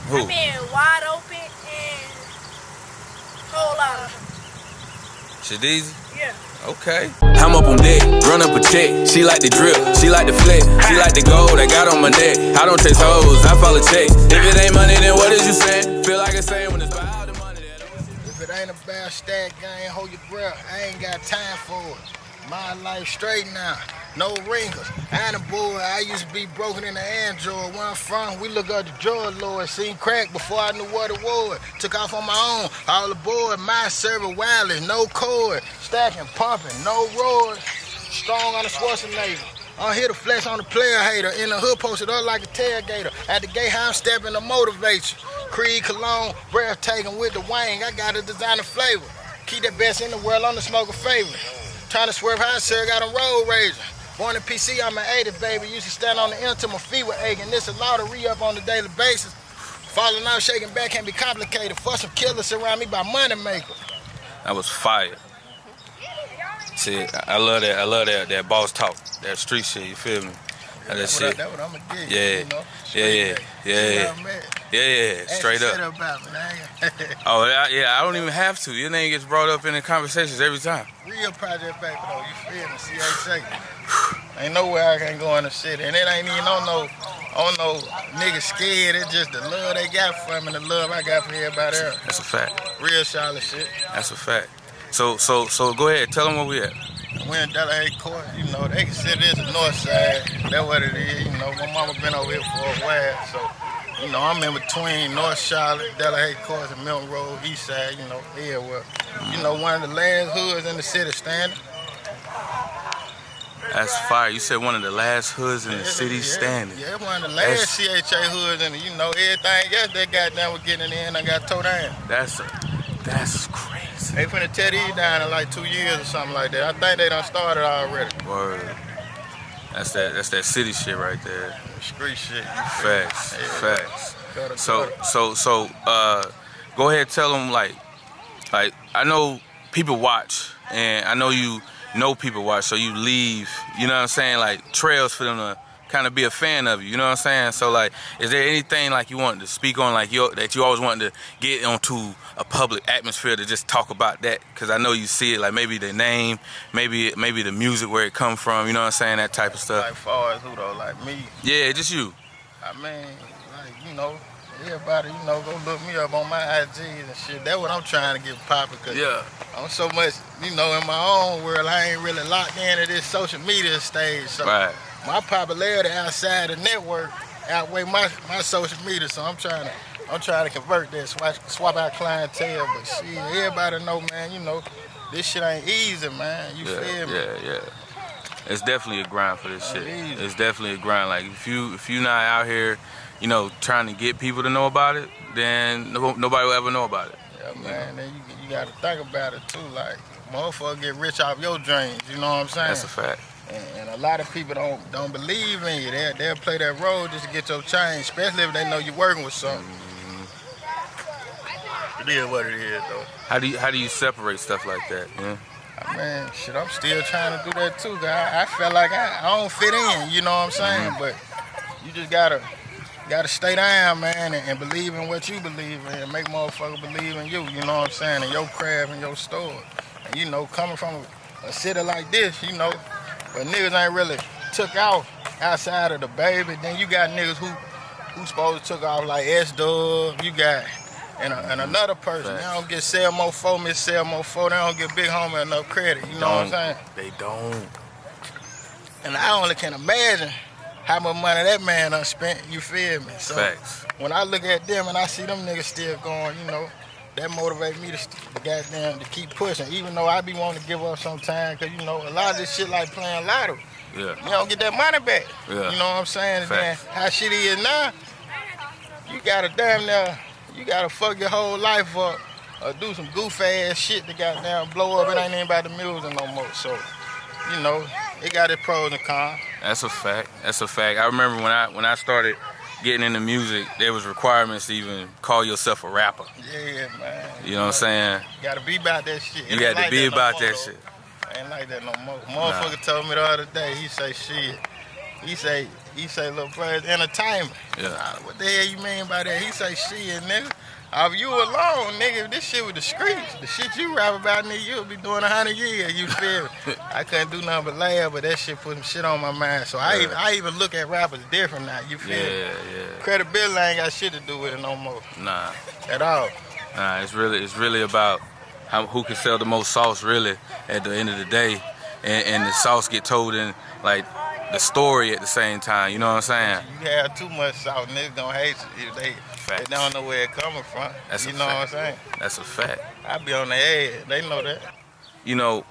Who? I mean, wide open and whole lot of them. Shedezzy? Yeah. Okay. I'm up on deck, run up a check. She like the drip, she like the flex. She like the gold I got on my neck. I don't chase hoes, I follow checks. If it ain't money, then what is you saying? Feel like it's saying when it's about the money. If it ain't about stack game, hold your breath. I ain't got time for it. My life straight now, no wrinkles. I ain't a boy, I used to be broken in the Android. Where I'm from, we look up to George Lord. Seen crack before I knew what it was. Took off on my own, all aboard. My server wireless, no cord. Stacking, pumping, no roars. Strong on the Schwarzenegger. I'm here to flex on the player hater. In the hood, posted up like a tailgater. At the gate, I'm stepping to motivate you. Creed, cologne, breathtaking with the wang. I got a designer flavor. Keep that best in the world on the smoker favorite. Trying to swerve high, sir, got a road rager. Born in PC, I'm an 80s baby. Used to stand on the end till my feet were aching. This a lot of re-up on a daily basis. Falling out, shaking back can be complicated. For some killers surround me by money makers. That was fire. See, I love that. I love that boss talk, that street shit. You feel me? That shit. That's what I'm gonna get. Yeah, you know? yeah. Straight up. About me, Oh yeah, I don't even have to. Your name gets brought up in the conversations every time. Real project baby though, you feel me? CHA. Ain't nowhere I can go in the city, and it ain't even on no niggas scared. It's just the love they got for me, and the love I got for everybody else. That's a fact. Real solid shit. That's a fact. So go ahead, tell them where we at. We in Delaware Court, you know, they consider this the north side. That's what it is, you know. My mama been over here for a while, so, you know, I'm in between North Charlotte, Delaware Court, and Milton Road, east side, you know, everywhere. You know, one of the last hoods in the city standing. That's fire. You said one of the last hoods in the city standing. Yeah, one of the last CHA hoods, and you know, everything else they got down with getting in and got towed down. That's crazy. They finna tear these down in like 2 years or something like that. I think they done started already. Word. That's that city shit right there. Street shit. Facts. Yeah. Facts. So go ahead, tell them like I know people watch, and I know you know people watch, so you leave, you know what I'm saying, like trails for them to kind of be a fan of you know what I'm saying? So like, is there anything like you want to speak on, like that you always wanted to get onto a public atmosphere to just talk about that? Because I know you see it, like maybe the name, maybe the music, where it come from, you know what I'm saying, that type of stuff. Like far as who though, like me? Yeah, just you. I mean, like, you know, everybody, you know, go look me up on my IGs and shit. That's what I'm trying to get popping, because yeah, I'm so much, you know, in my own world, I ain't really locked into this social media stage. So right. My popularity outside the network outweigh my social media, so I'm trying to convert that, swap out clientele. But shit, everybody know, man, you know, this shit ain't easy, man. You feel me? Yeah. It's definitely a grind for this shit. It's definitely a grind. Like if you not out here, you know, trying to get people to know about it, then nobody will ever know about it. Yeah, man. Then you got to think about it too. Like, motherfucker get rich off your dreams. You know what I'm saying? That's a fact. And a lot of people don't believe in you. They'll play that role just to get your change, especially if they know you're working with something. It is what it is, though. How do you separate stuff like that? Yeah. I mean, shit, I'm still trying to do that too, guy. I feel like I don't fit in, you know what I'm saying? But you just gotta stay down, man, and believe in what you believe in, and make motherfuckers believe in you, you know what I'm saying, and your craft and your store. And you know, coming from a city like this, you know, but niggas ain't really took off outside of the baby. Then you got niggas who supposed to took off like S-Dub. You got and another person. They don't get Sell Mofo, Miss Sell Mofo. They don't get Big Homie enough credit. You know what I'm saying? They don't. And I only can imagine how much money that man done spent. You feel me? So facts. When I look at them and I see them niggas still going, you know, that motivates me to keep pushing, even though I be wanting to give up sometimes, because, you know, a lot of this shit like playing lottery. Yeah. You don't get that money back. Yeah. You know what I'm saying? And then how shit is now, you gotta you gotta fuck your whole life up or do some goof ass shit to goddamn blow up. It ain't even about the music no more. So, you know, it got its pros and cons. That's a fact. That's a fact. I remember when I started getting into music, there was requirements to even call yourself a rapper. Yeah, man. You know what I'm saying? You gotta be about that shit. You got to be about that shit. I ain't like that no more. Motherfucker told me the other day, he say, shit. He say, He say, look, bro, it's entertainment. Yeah. What the hell you mean by that? He say, shit, nigga. If you alone, nigga, if this shit was the streets, the shit you rap about, nigga, you'll be doing 100 years, you feel me? I couldn't do nothing but laugh, but that shit put some shit on my mind. So I even look at rappers different now, you feel me? Yeah. Credibility ain't got shit to do with it no more. Nah. At all. Nah, it's really about who can sell the most sauce, really, at the end of the day. And the sauce get told in, like, the story at the same time, you know what I'm saying? You have too much sauce, niggas gonna hate you if they don't know where it coming from. That's you a know fact. what I'm saying? That's a fact. I be on their head, they know that. You know,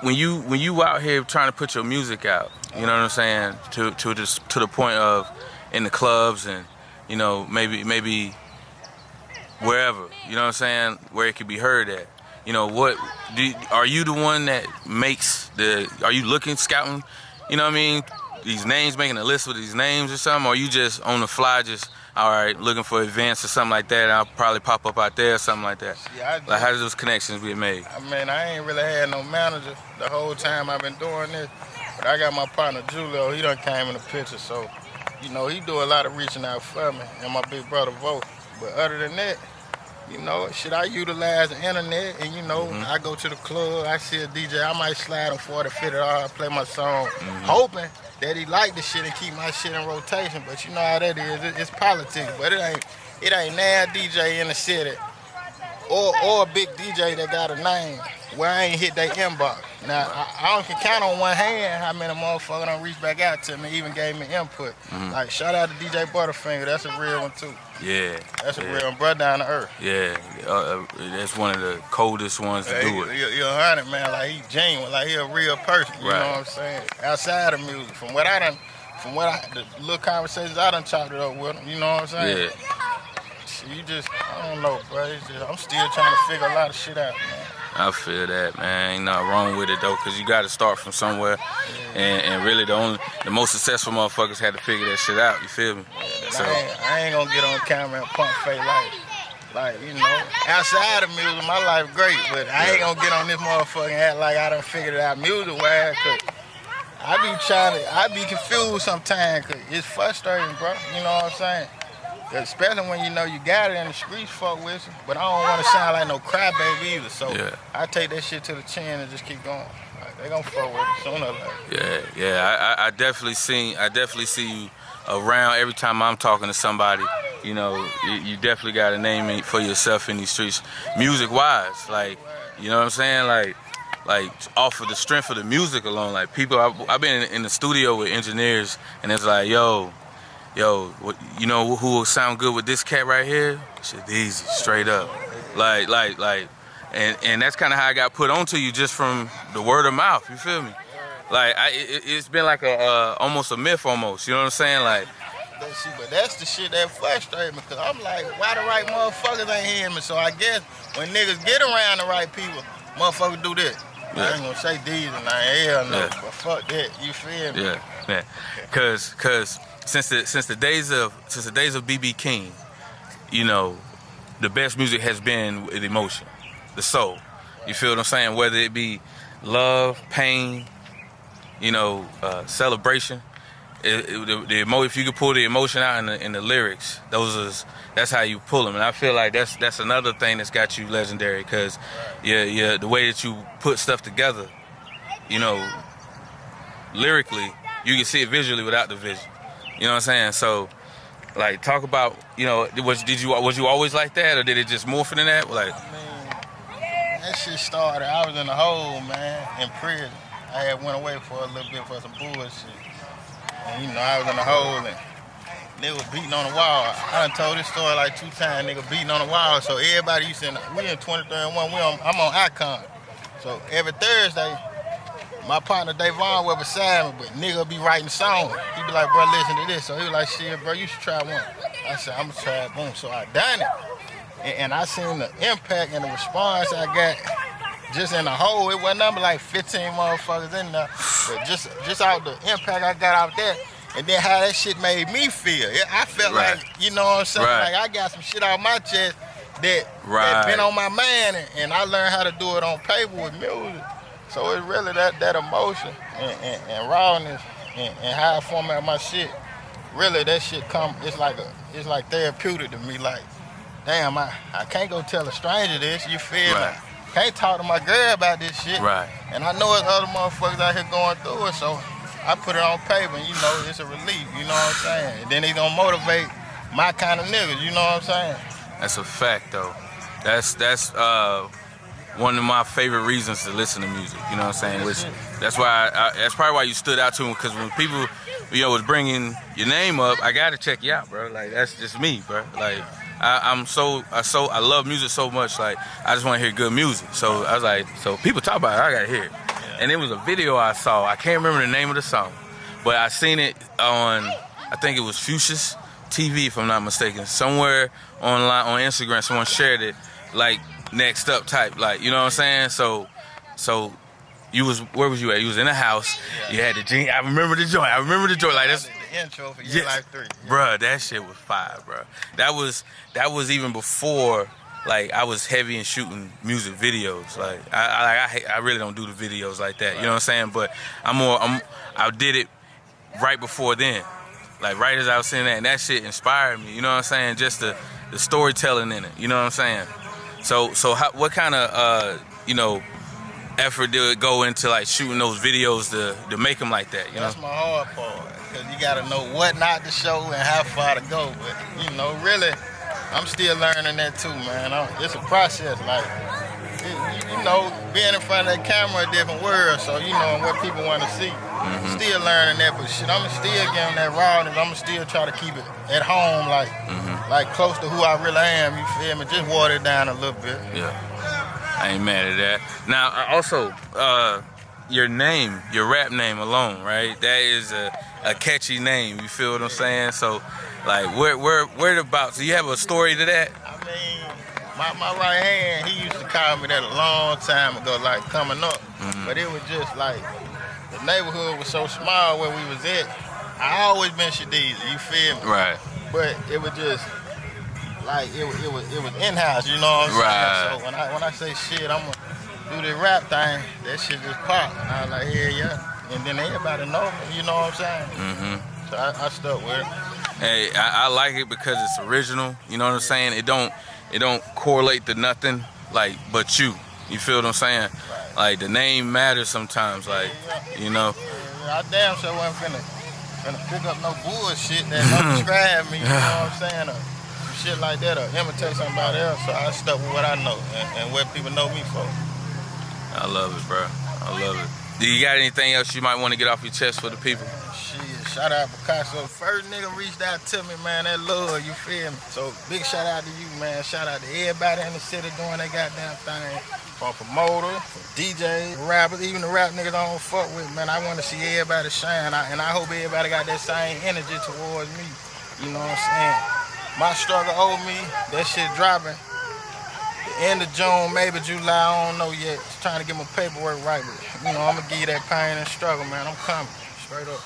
when you out here trying to put your music out, you know what I'm saying, to the point of in the clubs and, you know, maybe wherever, you know what I'm saying, where it could be heard at. You know, are you the one that makes are you looking, scouting, you know what I mean, these names, making a list with these names or something, or are you just on the fly, just, all right, looking for events or something like that, and I'll probably pop up out there or something like that? Yeah, like, how does those connections get made? I mean, I ain't really had no manager the whole time I've been doing this, but I got my partner, Julio, he done came in the picture, so, you know, he do a lot of reaching out for me, and my big brother, Vo. But other than that, you know, shit, I utilize the internet, and, you know, I go to the club, I see a DJ, I might slide him $40, $50, play my song, hoping that he like the shit and keep my shit in rotation. But you know how that is, it's politics, but it ain't now DJ in the city or a big DJ that got a name where I ain't hit their inbox. Now, I can count on one hand how many motherfuckers don't reach back out to me, even gave me input. Like, shout out to DJ Butterfinger, that's a real one too. Yeah. That's a real one, brother down to earth. Yeah, that's one of the coldest ones to do it. You're 100, man, like he genuine, like he a real person, you know what I'm saying? Outside of music, from the little conversations I done chopped it up with him, you know what I'm saying? Yeah. You just, I don't know, bro. I'm still trying to figure a lot of shit out, man. I feel that, man. Ain't nothing wrong with it though, cause you got to start from somewhere, and really the most successful motherfuckers had to figure that shit out. You feel me? Yeah, so I ain't gonna get on camera and pump fake like you know. Outside of music, my life great, but I ain't gonna get on this motherfucker and act like I done figured it out music-wise, cause I be confused sometimes, cause it's frustrating, bro. You know what I'm saying? Especially when you know you got it in the streets, fuck with you. But I don't want to sound like no crybaby either. So I take that shit to the chin and just keep going. Like, they gonna fuck with it sooner or later. Yeah. I definitely see you around every time I'm talking to somebody. You know, you definitely got a name for yourself in these streets, music-wise. Like, you know what I'm saying? Like off of the strength of the music alone. Like people, I've been in the studio with engineers, and it's like, yo, you know who will sound good with this cat right here? Shedezzy, straight up. Like, and that's kind of how I got put onto you, just from the word of mouth. You feel me? Like, it's been like almost a myth, almost. You know what I'm saying? Like, but that's the shit that frustrates me, cause I'm like, why the right motherfuckers ain't hearing me? So I guess when niggas get around the right people, motherfuckers do this. I ain't gonna say these and hell no, but fuck that. You feel me? Yeah. Cause since the days of BB King, you know, the best music has been with emotion, the soul. You feel what I'm saying? Whether it be love, pain, you know, celebration. If you could pull the emotion out in the lyrics, that's how you pull them. And I feel like that's another thing that's got you legendary, because the way that you put stuff together, you know, lyrically, you can see it visually without the vision. You know what I'm saying? So, like, talk about, you know, was you always like that, or did it just morph into that? Like, I mean, that shit started, I was in the hole, man, in prison. I had went away for a little bit for some bullshit. And, you know, I was in the hole, and nigga was beating on the wall. I done told this story like 2 times, nigga beating on the wall. So everybody used to, we in 2031, I'm on Icon. So every Thursday, my partner Davon was beside me, but nigga be writing songs. He be like, bro, listen to this. So he was like, shit, bro, you should try one. I said, I'm gonna try it, boom. So I done it. And I seen the impact and the response I got just in the hole. It wasn't number like 15 motherfuckers in there. But just out the impact I got out there, and then how that shit made me feel. I felt like, you know what I'm saying? Like I got some shit out my chest that been on my mind, and I learned how to do it on paper with music. So it's really that emotion and rawness and how I format my shit, really that shit it's like therapeutic to me. Like, damn, I can't go tell a stranger this, you feel me? Can't talk to my girl about this shit. Right. And I know there's other motherfuckers out here going through it, so I put it on paper, and it's a relief, you know what I'm saying? And then it's gonna motivate my kind of niggas, you know what I'm saying? That's a fact, though. That's one of my favorite reasons to listen to music, you know what I'm saying? That's why that's probably why you stood out to me, because when people, was bringing your name up, I gotta check you out, bro. Like, that's just me, bro. Like, I love music so much, like, I just want to hear good music. So I was like, so people talk about it, I gotta hear it. And it was a video I saw. I can't remember the name of the song, but I seen it on, I think it was Fuchsia's TV, if I'm not mistaken. Somewhere online on Instagram, someone shared it, like, next up type, like, you know what I'm saying? So where was you at? You was in the house. You had the jeans. I remember the joint. Like, that's the intro for Your Life 3. Bruh, that shit was fire, bruh. That was even before, like, I was heavy in shooting music videos. Like, I really don't do the videos like that. You know what I'm saying? But I did it right before then. Like, right as I was saying that, and that shit inspired me. You know what I'm saying? Just the storytelling in it. You know what I'm saying? So what kind of effort did it go into, like, shooting those videos to make them like that? That's my hard part, because you got to know what not to show and how far to go. But really, I'm still learning that too, man. It's a process. Like, being in front of that camera, a different world. So what people want to see. Still learning that, but shit, I'm still getting that rawness. I'm still try to keep it at home, like close to who I really am. You feel me? Just water it down a little bit. Yeah, I ain't mad at that. Now, also, your name, your rap name alone, right? That is a catchy name. You feel what I'm saying? So, like, where about? So you have a story to that? I mean, my right hand, he used to call me that a long time ago, like coming up. But it was just like, the neighborhood was so small where we was at. I always been Shedezzy, you feel me? Right. But it was just like it was in-house, you know what I'm saying? So when I say shit, I'm gonna do the rap thing, that shit just pop. And I was like, yeah. And then everybody know me, you know what I'm saying? So I stuck with it. Hey, I like it because it's original, you know what I'm saying? It don't correlate to nothing, like, but you. You feel what I'm saying? Right. Like, the name matters sometimes, like, I damn sure wasn't finna pick up no bullshit that don't describe me, you know what I'm saying? Or shit like that, or imitate somebody else. So I stuck with what I know and what people know me for. I love it, bro. I love it. Do you got anything else you might want to get off your chest for the people? Shit, shout out Picasso. First nigga reached out to me, man, that love, you feel me? So big shout out to you, man. Shout out to everybody in the city doing that goddamn thing. From promoters, from DJs, rappers, even the rap niggas I don't fuck with, man. I want to see everybody shine, and I hope everybody got that same energy towards me. You know what I'm saying? My struggle over me, that shit dropping. The end of June, maybe July, I don't know yet. Just trying to get my paperwork right, but I'm gonna give you that pain and struggle, man. I'm coming, straight up.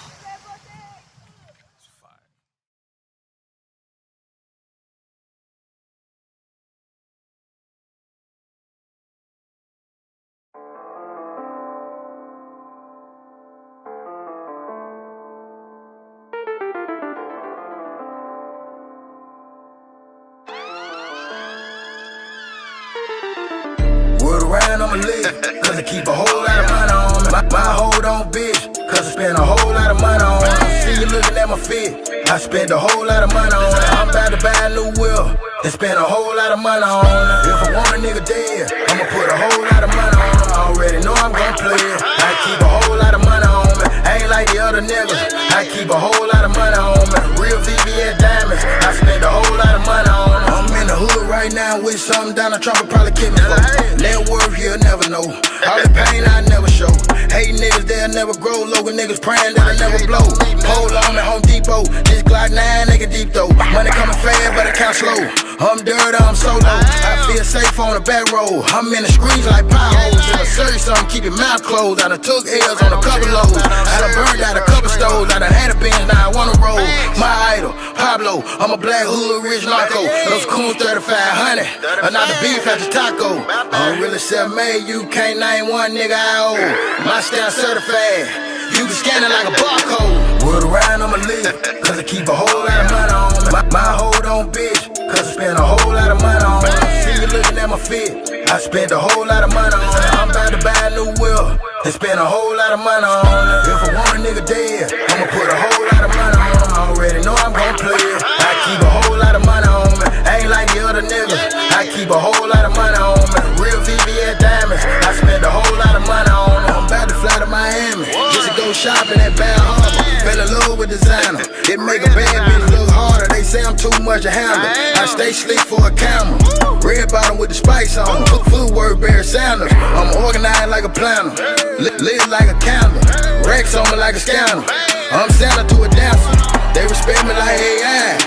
Around I'ma live, cause I keep a whole lot of money on me. My hold on bitch, cause I spend a whole lot of money on me. See you looking at my fit, I spend a whole lot of money on it. I'm about to buy a new wheel, and spend a whole lot of money on it. If I want a nigga dead, I'ma put a whole lot of money on him. I already know I'm gon' play it. I keep a whole lot of money on me. I ain't like the other niggas, I keep a whole lot of money on me. Real VVS diamonds, I spend a whole lot of money on them. I'm in the hood right now with something Donald Trump will probably kill me for. Net worth, you'll never know. All the pain I never show. Hate niggas, they'll never grow. Local niggas praying that I never blow. Pole on at Home Depot. This Glock 9 nigga deep though. Money coming fast, but I count slow. I'm dirty, I'm solo. I feel safe on the back road. I'm in the screens like potholes. If I search something, keep your mouth closed. I done took L's on a couple loads. I done burned out a couple stoves. I done had a Benz, now I wanna roll. My idol, Pablo. I'm a black hood rich narco. Those coons 3500. Not the beef at the taco. I'm really self-made. You can't name one nigga I owe. My stamp certified. You can scan it like a barcode. Word around, I'ma live, cause I keep a whole lot of money on me. My hold on, bitch, cause I spend a whole lot of money on me. See you looking at my fit, I spent a whole lot of money on it. I'm about to buy a new wheel and spend a whole lot of money on it. If I want a nigga dead, I'ma put a whole lot of money on him. I already know I'm gon' play it. I keep a whole lot of money on me. I ain't like the other niggas. I keep a whole lot of money on me. Real VVS diamonds, I spend a whole lot of money on them. I'm about to fly to Miami just to go shopping at Bad Harbor. Fell in love with designer. It make a bad bitch look harder. They say I'm too much to handle. I stay slick for a camera. Red bottom with the spice on. Footwork bear sandals. I'm organized like a planner. Lit like a candle. Racks on me like a scandal. I'm Santa to a dancer. They respect me like AI.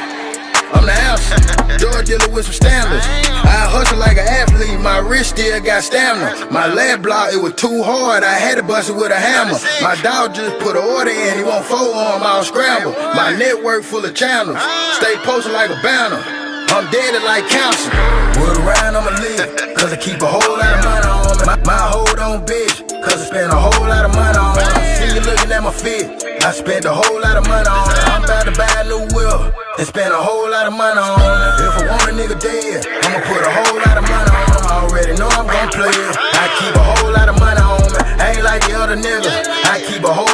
I'm the answer. Drug dealer with some standards. I hustle like an athlete. My wrist still got stamina. My leg block, it was too hard. I had to bust it with a hammer. My dog just put an order in. He want 4 arm, I'll scramble. My network full of channels. Stay posted like a banner. I'm dead like cancer. Word around, I'ma live, cause I keep a whole lot of money on me. My hold on, bitch, cause I spend a whole lot of money on it. See you looking at my fit, I spent a whole lot of money on it. I'm about to buy a new wheel and spend a whole lot of money on it. If I want a nigga dead, I'ma put a whole lot of money on him. I already know I'm gon' play it. I keep a whole lot of money on me. I ain't like the other niggas. I keep a whole